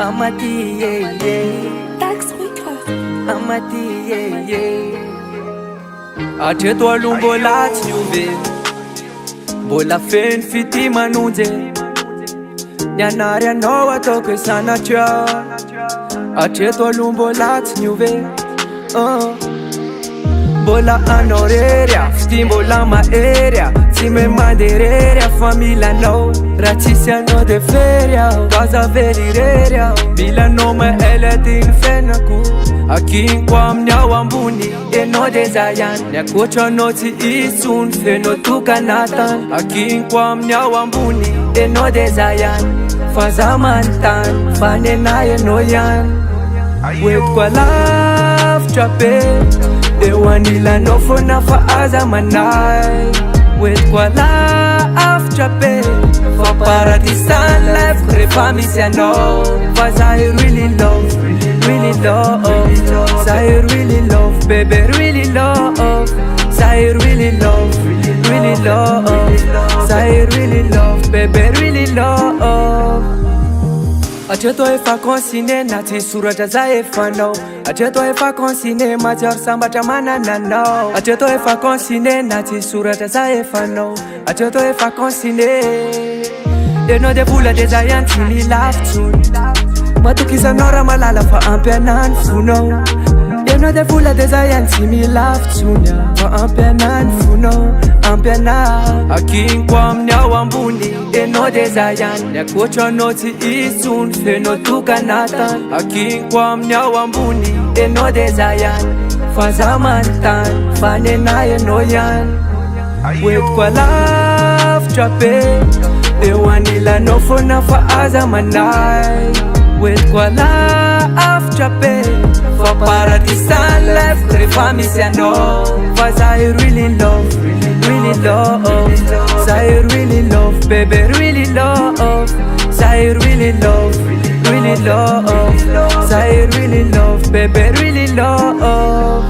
Amati, yeah, yeah. Dax Record. Amati, yeah, yeah. Atreto alombola tsy ove, mbola feno fity manonje. Nianary anao ataoko sanatria. Atreto alombola tsy ove, mbola anao rerya, fity mbola maherya. Tsy me mandererya fa milanao, raha tsisy anao de ferya. Vaza velirerya, milanao maela ty ny fiainako. Akinko amin'ny ao ambony, enao de za ihany. Ny akoatranao tsy isony, fenao tokanatany. Akinko amin'ny ao ambony, enao de za ihany. Fa za manontany, fa nenahy enao ihany. Hoentiko alavitra be, eo anilanao foana fa aza manahy. Hoentiko alavitra be, fa paradisany lefiko rehefa misy anao. Fa za really love, really love. Za really love, baby really love. Za really love, really love. Za really love, baby really love. Atreto efa consigné na tsy soratra za efa nao. Atreto efa consigné matsiaro sambatra manananao. Atreto efa consigné na tsy soratra za efa nao. Atreto efa consigné, enao de vola de za ihany tsy mila fitsony. Matokisanao raha malala fa ampy anany fonao. Enao de vola de za ihany tsy mila fitsony, fa ampy anany fonao, ampy anany. Akinko amin'ny ao ambony, enao de za ihany. Ny akoatranao tsy isony, fenao tokanatany. Akinko amin'ny ao ambony, enao de za ihany. Fa za manontany, fa nenahy enao ihany. Hoentiko alavitra be, eo anilanao foana fa aza manahy. Hoentiko alavitra be, fa paradisany lefiko rehefa misy anao. Fa za really love, really love. Za really love, baby really love. Za really love, really love. Za really love, baby really love.